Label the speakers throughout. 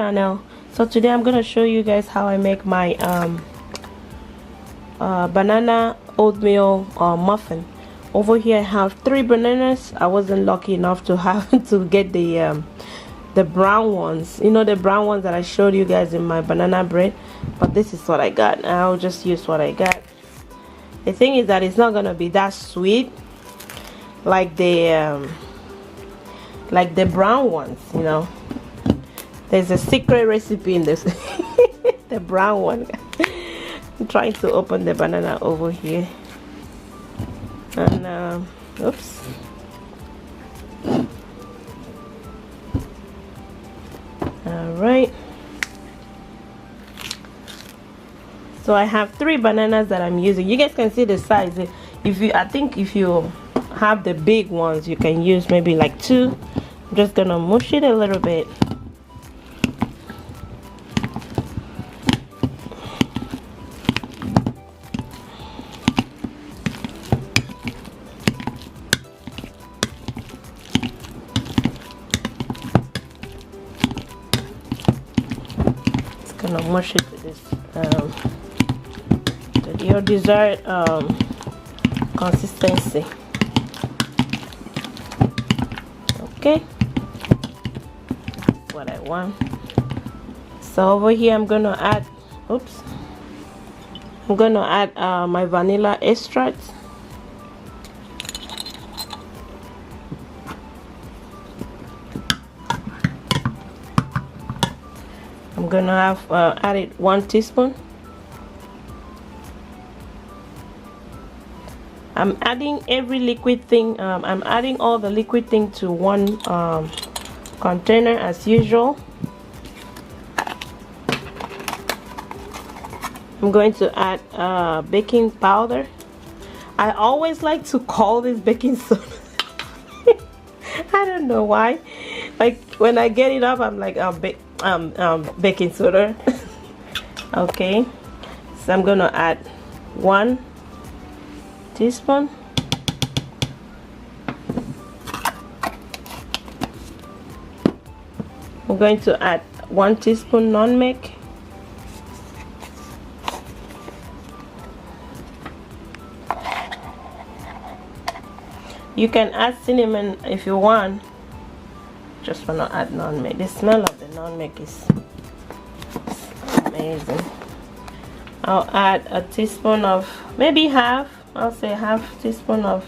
Speaker 1: channel. So today I'm gonna show you guys how I make my banana oatmeal muffin. Over here I have 3 bananas. I wasn't lucky enough to have to get the brown ones, you know, the brown ones that I showed you guys in my banana bread, but this is what I got. I'll just use what I got. The thing is that it's not gonna be that sweet like the brown ones, you know. There's a secret recipe in this the brown one. I'm trying to open the banana over here, and oops. All right, so I have 3 bananas that I'm using. You guys can see the size. I think if you have the big ones, you can use maybe like 2. I'm just gonna mush it a little bit. Gonna mush it to this to your desired consistency. Okay, that's what I want. So over here I'm gonna add my vanilla extract. I'm gonna have added 1 teaspoon. I'm adding every liquid thing. I'm adding all the liquid thing to one container as usual. I'm going to add baking powder. I always like to call this baking soda. I don't know why. Like when I get it up, I'm like, baking soda. Okay, so I'm gonna add 1 teaspoon. I'm going to add 1 teaspoon nutmeg. You can add cinnamon if you want. Just wanna add nutmeg. The smell of the nutmeg is amazing. I'll add a teaspoon of, maybe half. I'll say half teaspoon of,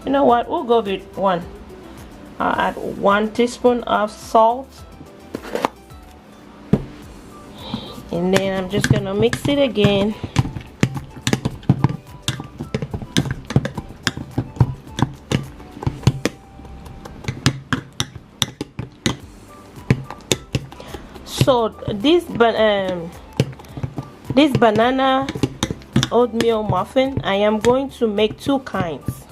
Speaker 1: you know what, we'll go with 1. I'll add 1 teaspoon of salt, and then I'm just gonna mix it again. So this banana oatmeal muffin, I am going to make 2 kinds.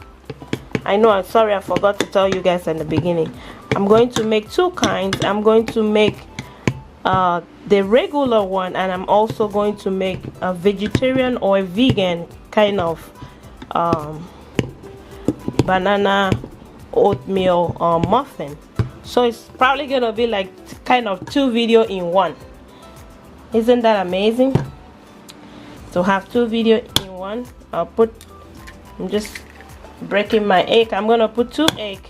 Speaker 1: I know, I'm sorry, I forgot to tell you guys in the beginning. I'm going to make 2 kinds. I'm going to make the regular one, and I'm also going to make a vegetarian or a vegan kind of banana oatmeal muffin. So it's probably gonna be like kind of 2 videos in 1. Isn't that amazing to have 2 videos in 1? I'm just breaking my egg. I'm gonna put 2 eggs.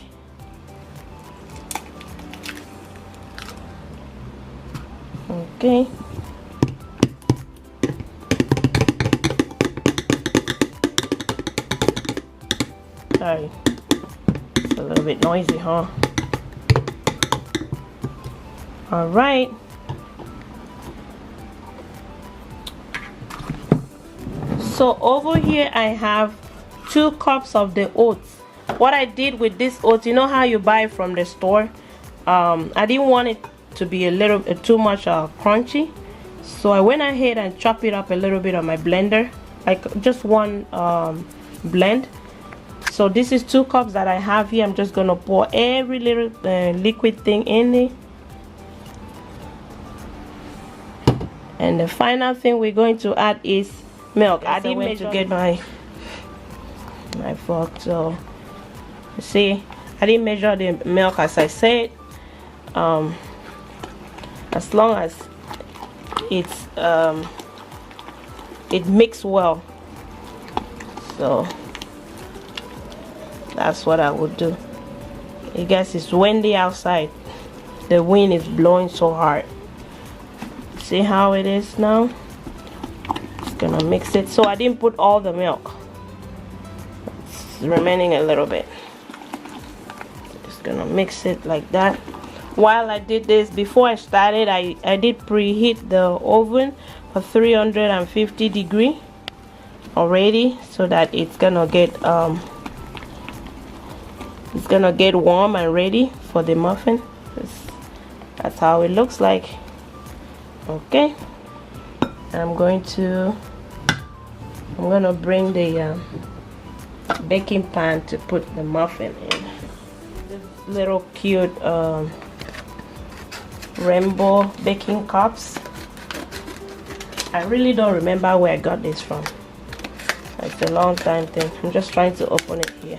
Speaker 1: Okay, sorry, it's a little bit noisy, huh? All right, so over here I have 2 cups of the oats. What I did with this oats, you know how you buy it from the store, I didn't want it to be a little too much crunchy, so I went ahead and chopped it up a little bit on my blender, like just 1 blend. So this is 2 cups that I have here. I'm just gonna pour every little liquid thing in it. And the final thing we're going to add is milk. I didn't measure to get my fork, so see, I didn't measure the milk as I said. as long as it's it mixes well. So that's what I would do. I guess it's windy outside. The wind is blowing so hard. See how it is now? Just gonna mix it. So I didn't put all the milk. It's remaining a little bit. Just gonna mix it like that. While I did this, before I started, I did preheat the oven for 350 degrees already, so that it's gonna get warm and ready for the muffin. That's how it looks like. Okay, I'm gonna bring the baking pan to put the muffin in. This little cute rainbow baking cups. I really don't remember where I got this from. It's a long time thing. I'm just trying to open it here.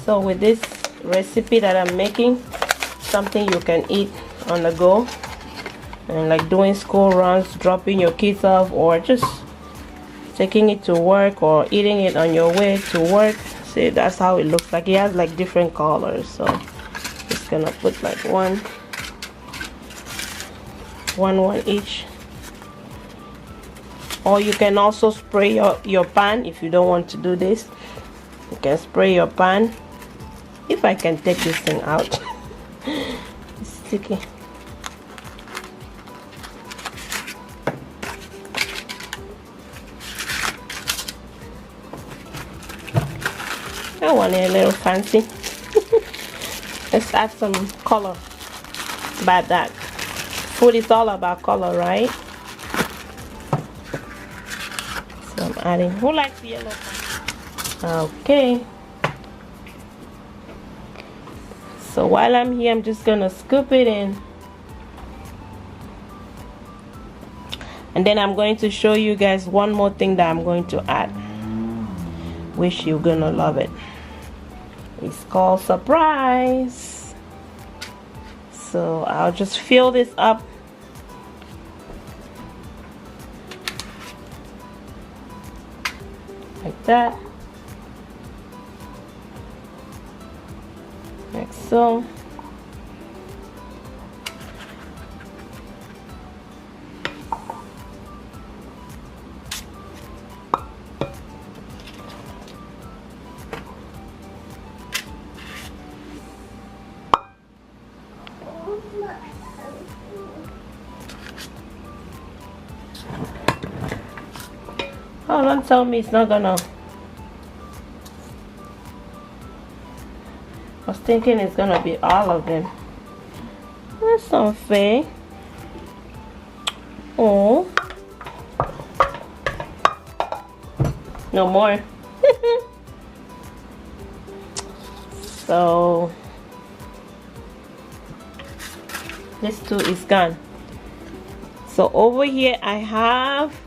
Speaker 1: So with this recipe that I'm making, something you can eat on the go, and like doing school runs, dropping your kids off, or just taking it to work, or eating it on your way to work. See, that's how it looks like. It has like different colors, so just gonna put like one each. Or you can also spray your pan if you don't want to do this. You can spray your pan. If I can take this thing out. It's sticky. I want it a little fancy. Let's add some color. About that. Food is all about color, right? So I'm adding. Who likes yellow? Okay. So while I'm here, I'm just gonna scoop it in, and then I'm going to show you guys one more thing that I'm going to add, which you're gonna love it. It's called surprise. So I'll just fill this up. Like that. Like so. Oh, don't tell me it's not gonna. I was thinking it's gonna be all of them. That's unfair. Oh, no more. So this too is gone. So over here I have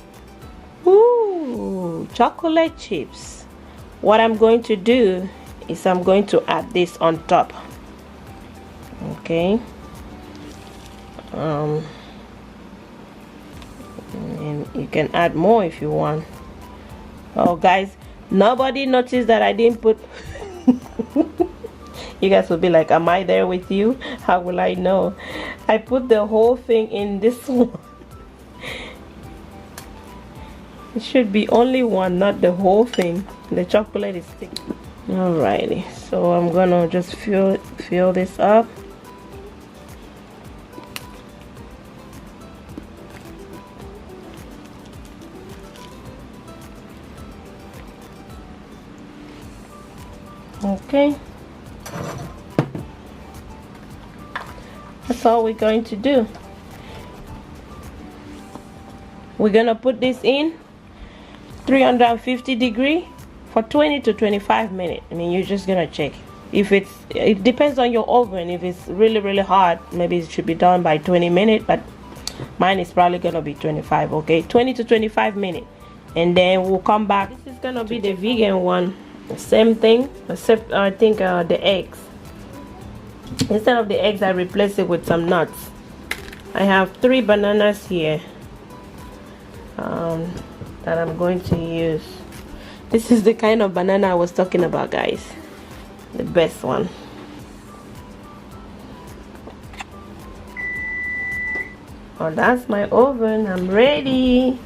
Speaker 1: chocolate chips. What I'm going to do is I'm going to add this on top. Okay. And you can add more if you want. Oh guys, nobody noticed that I didn't put you guys will be like, am I there with you? How will I know? I put the whole thing in this one. It should be only one, not the whole thing. The chocolate is thick. Alrighty, so I'm gonna just fill this up. Okay, that's all we're going to do. We're gonna put this in 350 degrees for 20 to 25 minutes. I mean, you're just gonna check. If it depends on your oven. If it's really hot, maybe it should be done by 20 minutes, but mine is probably gonna be 25. Okay, 20 to 25 minutes, and then we'll come back. This is gonna be the vegan one. Same thing, except I think the eggs. Instead of the eggs, I replace it with some nuts. I have 3 bananas here that I'm going to use. This is the kind of banana I was talking about, guys. The best one. Oh, that's my oven. I'm ready.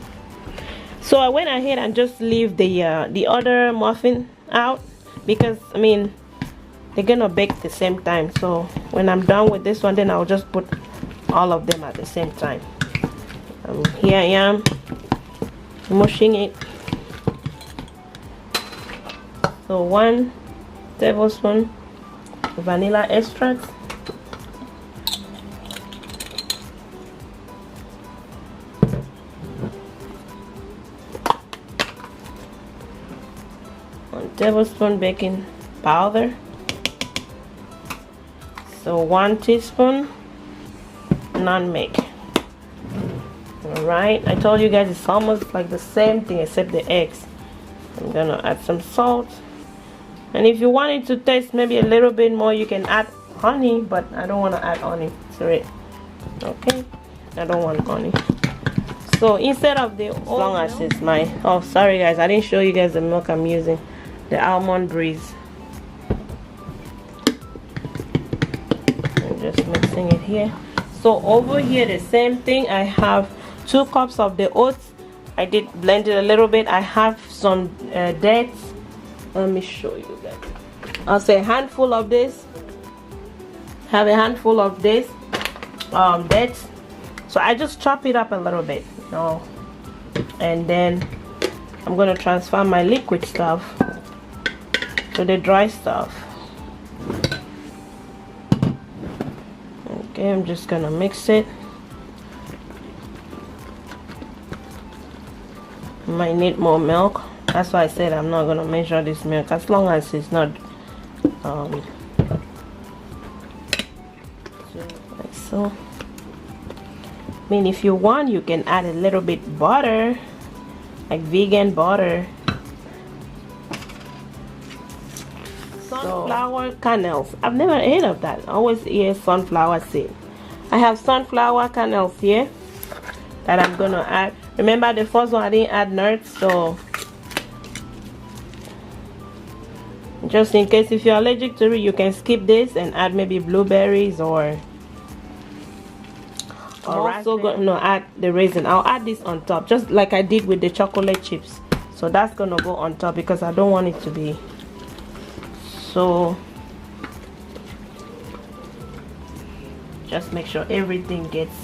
Speaker 1: So I went ahead and just leave the other muffin out because I mean they're gonna bake the same time. So when I'm done with this one, then I'll just put all of them at the same time. Here I am mushing it. So 1 tablespoon vanilla extract, 1 tablespoon baking powder, so 1 teaspoon nutmeg. Alright, I told you guys it's almost like the same thing except the eggs. I'm gonna add some salt, and if you want it to taste maybe a little bit more, you can add honey, but I don't want to add honey to it. Okay, I don't want honey. So instead of the as long as it's my, oh sorry guys, I didn't show you guys the milk I'm using, the almond breeze. I'm just mixing it here. So over here the same thing, I have 2 cups of the oats. I did blend it a little bit. I have some dates. Let me show you guys. I'll say a handful of this. Have a handful of this dates. So I just chop it up a little bit, you know, and then I'm gonna transfer my liquid stuff to the dry stuff. Okay, I'm just gonna mix it. Might need more milk. That's why I said I'm not gonna measure this milk as long as it's not like so. I mean, if you want, you can add a little bit butter, like vegan butter. Sunflower kernels. I've never heard of that. I always hear sunflower seed. I have sunflower kernels here that I'm gonna add. Remember the first one I didn't add nuts, so just in case if you're allergic to it, you can skip this and add maybe blueberries or also gonna add the raisin. I'll add this on top just like I did with the chocolate chips. So that's gonna go on top because I don't want it to be so. Just make sure everything gets.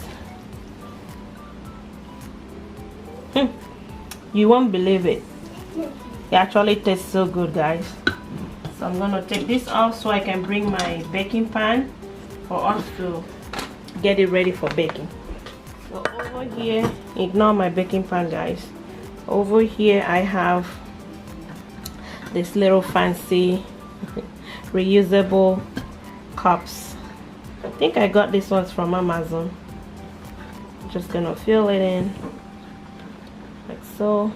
Speaker 1: You won't believe it. It actually tastes so good, guys. So I'm gonna take this off so I can bring my baking pan for us to get it ready for baking. So over here, ignore my baking pan, guys. Over here I have this little fancy reusable cups. I think I got these ones from Amazon. I'm just gonna fill it in like so.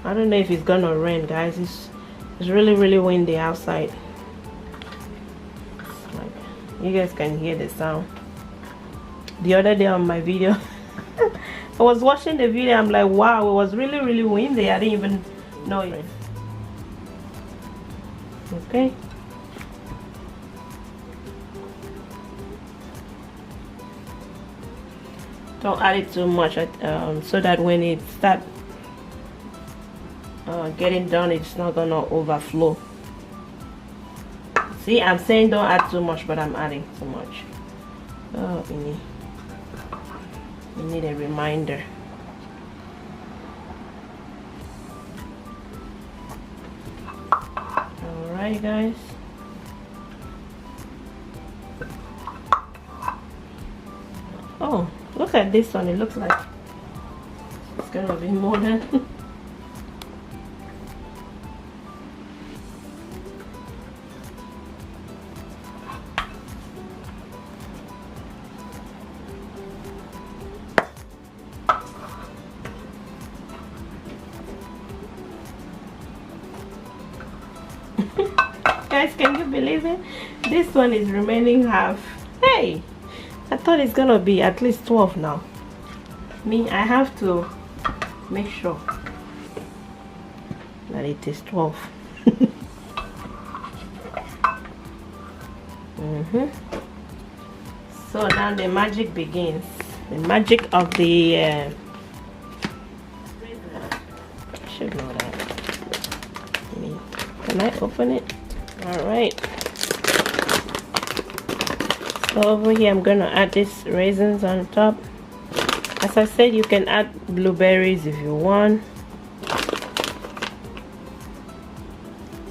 Speaker 1: I don't know if it's gonna rain, guys. It's really windy outside. It's like, you guys can hear the sound. The other day on my video I was watching the video, I'm like, wow, it was really windy. I didn't even know it. Okay, don't add it too much so that when it starts getting done, it's not gonna overflow. See, I'm saying don't add too much, but I'm adding too much. Oh, you need a reminder. Alright, guys. Oh, look at this one. It looks like it's gonna be more than Guys, can you believe it? This one is remaining half. Hey, I thought it's gonna be at least 12 now. I have to make sure that it is 12. So now the magic begins. The magic of the I should know that. Can I open it? Alright. So over here I'm gonna add these raisins on top. As I said, you can add blueberries if you want.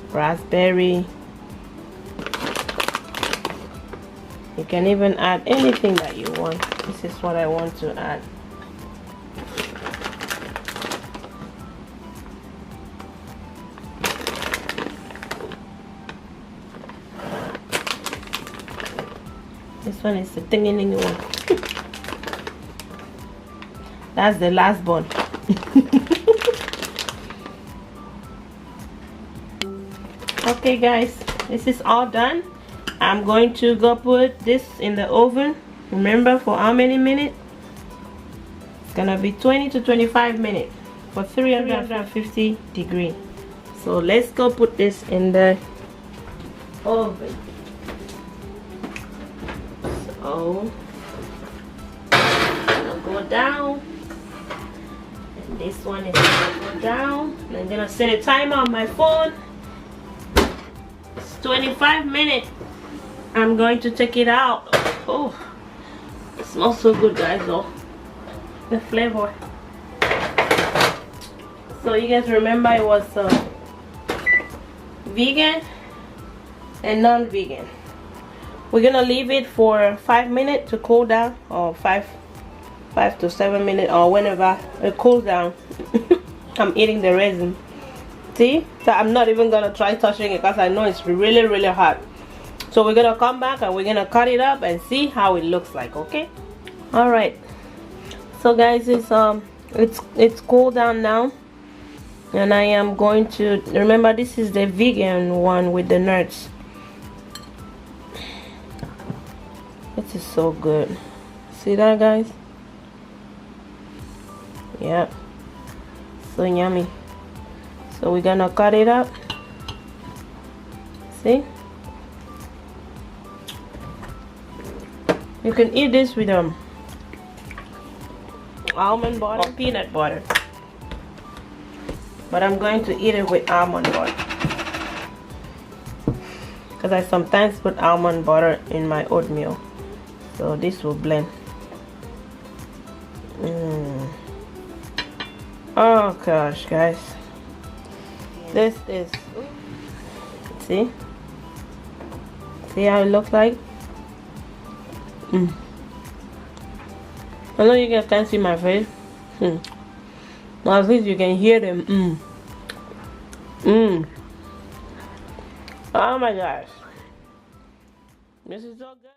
Speaker 1: Raspberry. You can even add anything that you want. This is what I want to add. This one is the thingy one. That's the last one. Okay guys, this is all done. I'm going to go put this in the oven. Remember, for how many minutes? It's gonna be 20 to 25 minutes for 350 degrees. So let's go put this in the oven. So I'm gonna go down, and this one is gonna go down. And I'm gonna set a timer on my phone. It's 25 minutes. I'm going to take it out. Oh, it smells so good, guys, though. The flavor. So you guys remember it was vegan and non-vegan. We're gonna leave it for 5 minutes to cool down, or 5 to 7 minutes, or whenever it cools down. I'm eating the raisin. See? So I'm not even gonna try touching it because I know it's really hot. So we're gonna come back and we're gonna cut it up and see how it looks like. Okay. All right. So guys, it's cooled down now, and I am going to, remember, this is the vegan one with the nuts. This is so good. See that, guys? Yeah. So yummy. So we're gonna cut it up. See? You can eat this with almond butter or peanut butter, but I'm going to eat it with almond butter because I sometimes put almond butter in my oatmeal, so this will blend. Oh gosh, guys, this is, see how it looks like. I know you guys can't see my face, but at least you can hear them. Oh my gosh, this is so good.